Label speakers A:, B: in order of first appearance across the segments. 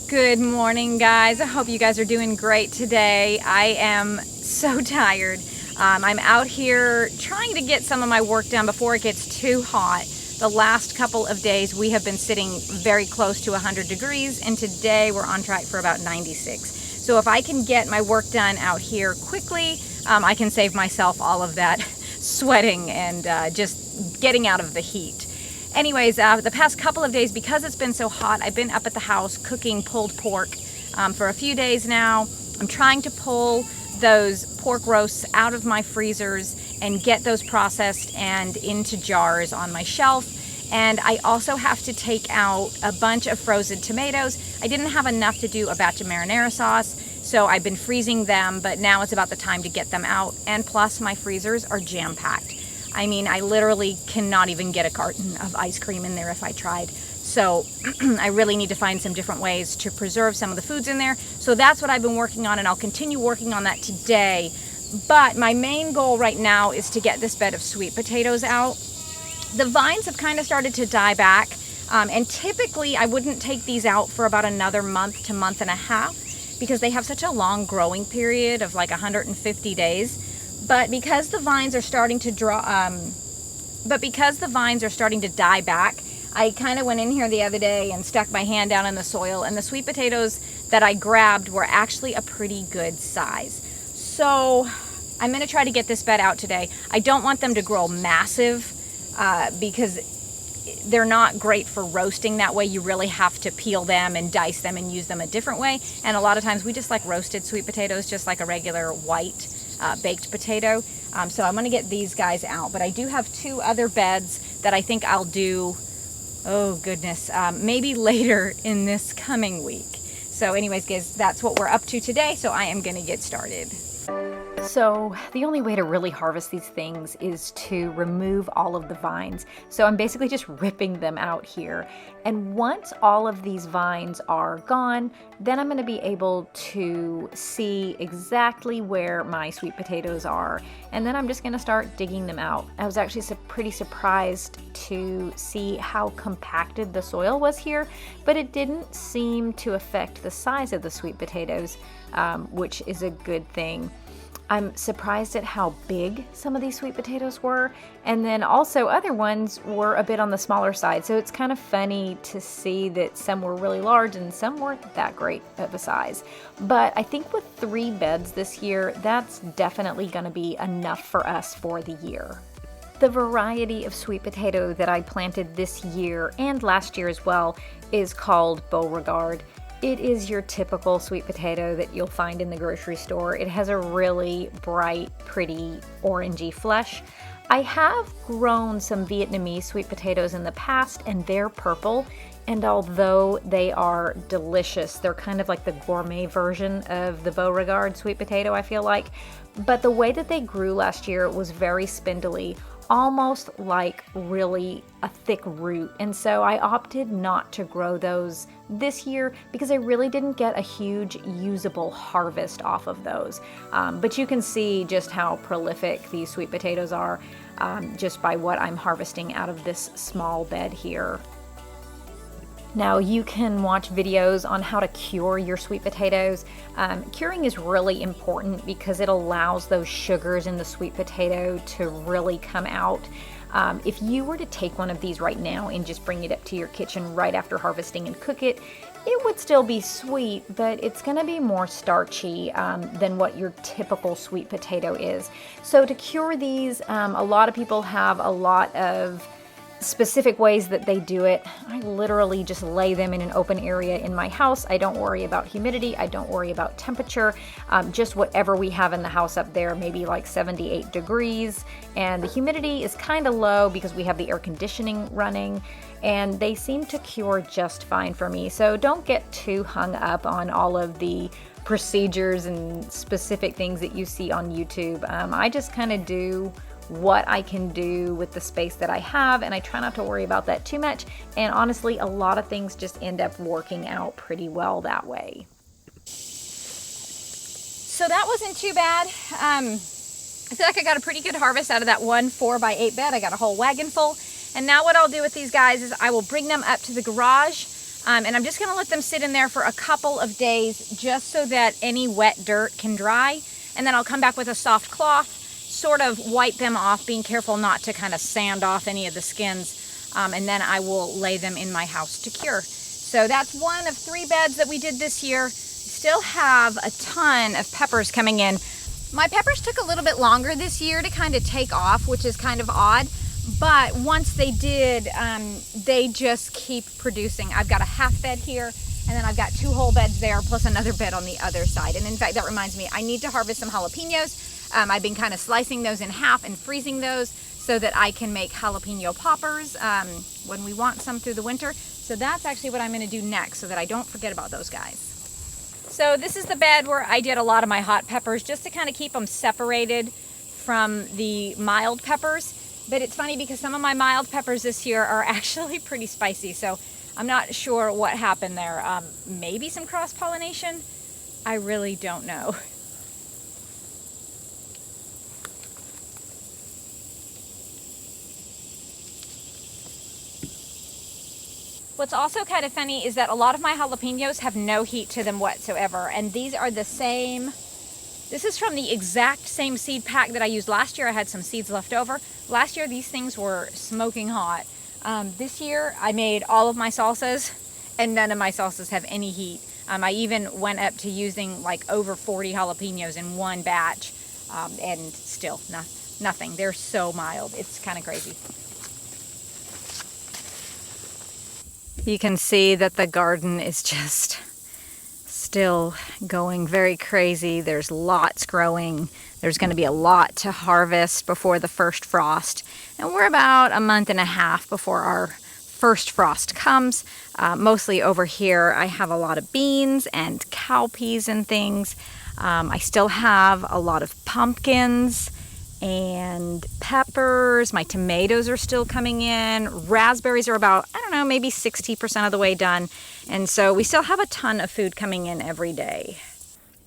A: Good morning, guys. I hope you guys are doing great today. I am so tired. I'm out here trying to get some of my work done before it gets too hot. The last couple of days we have been sitting very close to 100 degrees, and today we're on track for about 96. So if I can get my work done out here quickly, I can save myself all of that sweating and just getting out of the heat. Anyways, the past couple of days, because it's been so hot, I've been up at the house cooking pulled pork for a few days now. I'm trying to pull those pork roasts out of my freezers and get those processed and into jars on my shelf. And I also have to take out a bunch of frozen tomatoes. I didn't have enough to do a batch of marinara sauce, so I've been freezing them, but now it's about the time to get them out. And plus, my freezers are jam-packed. I mean, I literally cannot even get a carton of ice cream in there if I tried. So I really need to find some different ways to preserve some of the foods in there. So that's what I've been working on, and I'll continue working on that today. But my main goal right now is to get this bed of sweet potatoes out. The vines have kind of started to die back, and typically I wouldn't take these out for about another month to month and a half because they have such a long growing period of like 150 days. But because the vines are starting to die back, I kind of went in here the other day and stuck my hand down in the soil, and the sweet potatoes that I grabbed were actually a pretty good size. So I'm going to try to get this bed out today. I don't want them to grow massive because they're not great for roasting that way. You really have to peel them and dice them and use them a different way. And a lot of times we just like roasted sweet potatoes, just like a regular white baked potato. So I'm going to get these guys out. But I do have two other beds that I think I'll do, oh goodness, maybe later in this coming week. So anyways, guys, that's what we're up to today. So I am going to get started. So the only way to really harvest these things is to remove all of the vines. So I'm basically just ripping them out here. And once all of these vines are gone, then I'm going to be able to see exactly where my sweet potatoes are. And then I'm just going to start digging them out. I was actually pretty surprised to see how compacted the soil was here, but it didn't seem to affect the size of the sweet potatoes, which is a good thing. I'm surprised at how big some of these sweet potatoes were, and then also other ones were a bit on the smaller side. So it's kind of funny to see that some were really large and some weren't that great of a size. But I think with 3 beds this year, that's definitely going to be enough for us for the year. The variety of sweet potato that I planted this year and last year as well is called Beauregard. It is your typical sweet potato that you'll find in the grocery store. It has a really bright, pretty, orangey flesh. I have grown some Vietnamese sweet potatoes in the past, and they're purple. And although they are delicious, they're kind of like the gourmet version of the Beauregard sweet potato, I feel like. But the way that they grew last year was very spindly, almost like really a thick root. And so I opted not to grow those this year because I really didn't get a huge usable harvest off of those. But you can see just how prolific these sweet potatoes are just by what I'm harvesting out of this small bed here. Now you can watch videos on how to cure your sweet potatoes. Curing is really important because it allows those sugars in the sweet potato to really come out. If you were to take one of these right now and just bring it up to your kitchen right after harvesting and cook it, it would still be sweet, but it's going to be more starchy than what your typical sweet potato is. So to cure these, a lot of people have a lot of specific ways that they do it. I literally just lay them in an open area in my house. I don't worry about humidity. I don't worry about temperature. Just whatever we have in the house up there, maybe like 78 degrees. And the humidity is kind of low because we have the air conditioning running, and they seem to cure just fine for me. So don't get too hung up on all of the procedures and specific things that you see on YouTube. I just kind of do what I can do with the space that I have, and I try not to worry about that too much. And honestly, a lot of things just end up working out pretty well that way. So that wasn't too bad. I feel like I got a pretty good harvest out of that one 4x8 bed. I got a whole wagon full. And now what I'll do with these guys is I will bring them up to the garage. And I'm just gonna let them sit in there for a couple of days just so that any wet dirt can dry. And then I'll come back with a soft cloth, sort of wipe them off, being careful not to kind of sand off any of the skins. And then I will lay them in my house to cure. So that's one of 3 beds that we did this year. Still have a ton of peppers coming in. My peppers took a little bit longer this year to kind of take off, which is kind of odd. But once they did, they just keep producing. I've got a half bed here, and then I've got 2 whole beds there, plus another bed on the other side. And in fact, that reminds me, I need to harvest some jalapenos. I've been kind of slicing those in half and freezing those so that I can make jalapeno poppers when we want some through the winter. So that's actually what I'm gonna do next so that I don't forget about those guys. So this is the bed where I did a lot of my hot peppers just to kind of keep them separated from the mild peppers. But it's funny because some of my mild peppers this year are actually pretty spicy. So I'm not sure what happened there. Maybe some cross-pollination? I really don't know. What's also kind of funny is that a lot of my jalapenos have no heat to them whatsoever. And these are the same. This is from the exact same seed pack that I used last year. I had some seeds left over. Last year, these things were smoking hot. This year, I made all of my salsas, and none of my salsas have any heat. I even went up to using like over 40 jalapenos in one batch, and still nothing. They're so mild. It's kind of crazy. You can see that the garden is just still going very crazy. There's lots growing. There's going to be a lot to harvest before the first frost. And we're about a month and a half before our first frost comes. Mostly over here, I have a lot of beans and cowpeas and things. I still have a lot of pumpkins and peppers. My tomatoes are still coming in. Raspberries are about, I don't know, maybe 60% of the way done. And so we still have a ton of food coming in every day.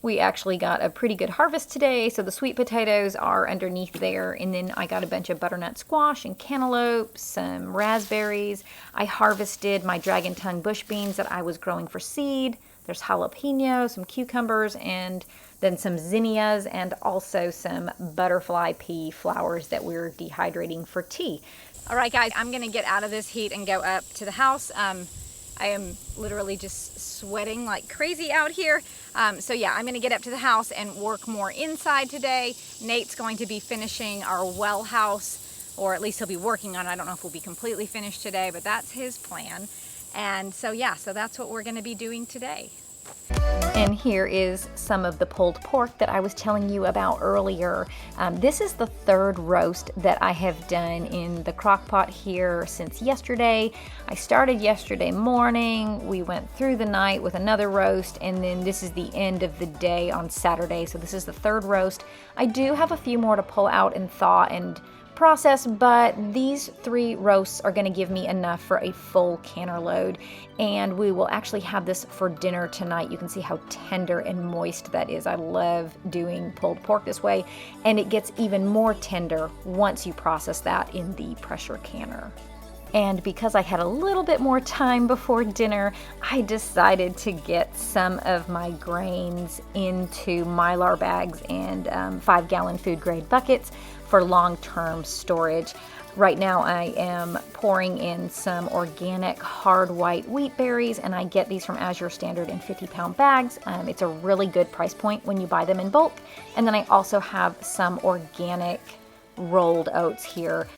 A: We actually got a pretty good harvest today, so the sweet potatoes are underneath there, and then I got a bunch of butternut squash and cantaloupe, some raspberries. I harvested my dragon tongue bush beans that I was growing for seed. There's jalapeno, some cucumbers, and then some zinnias, and also some butterfly pea flowers that we're dehydrating for tea. All right, guys, I'm gonna get out of this heat and go up to the house. I am literally just sweating like crazy out here. So yeah, I'm gonna get up to the house and work more inside today. Nate's going to be finishing our well house, or at least he'll be working on it. I don't know if we'll be completely finished today, but that's his plan. And so yeah, so that's what we're gonna be doing today. And here is some of the pulled pork that I was telling you about earlier. This is the 3rd roast that I have done in the crock pot here since yesterday. I started yesterday morning, we went through the night with another roast, and then this is the end of the day on Saturday. So this is the 3rd roast. I do have a few more to pull out and thaw and process, but these 3 roasts are going to give me enough for a full canner load, and we will actually have this for dinner tonight. You can see how tender and moist that is. I love doing pulled pork this way, and it gets even more tender once you process that in the pressure canner. And because I had a little bit more time before dinner, I decided to get some of my grains into Mylar bags and 5-gallon food grade buckets for long-term storage. Right now I am pouring in some organic hard white wheat berries, and I get these from Azure Standard in 50-pound bags. It's a really good price point when you buy them in bulk. And then I also have some organic rolled oats here.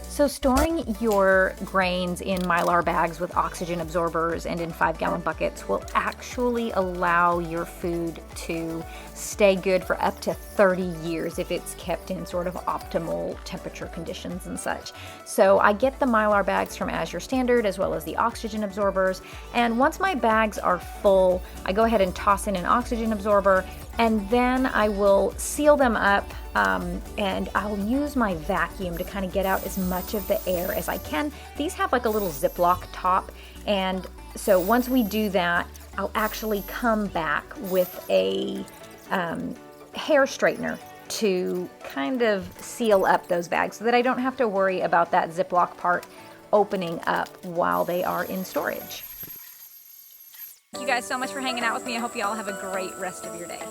A: So storing your grains in Mylar bags with oxygen absorbers and in 5-gallon buckets will actually allow your food to stay good for up to 30 years if it's kept in sort of optimal temperature conditions and such. So I get the Mylar bags from Azure Standard as well as the oxygen absorbers, and once my bags are full, I go ahead and toss in an oxygen absorber, and then I will seal them up, and I'll use my vacuum to kind of get out as much of the air as I can. These have like a little Ziploc top, and so once we do that, I'll actually come back with a hair straightener to kind of seal up those bags so that I don't have to worry about that Ziploc part opening up while they are in storage. Thank you guys so much for hanging out with me. I hope you all have a great rest of your day.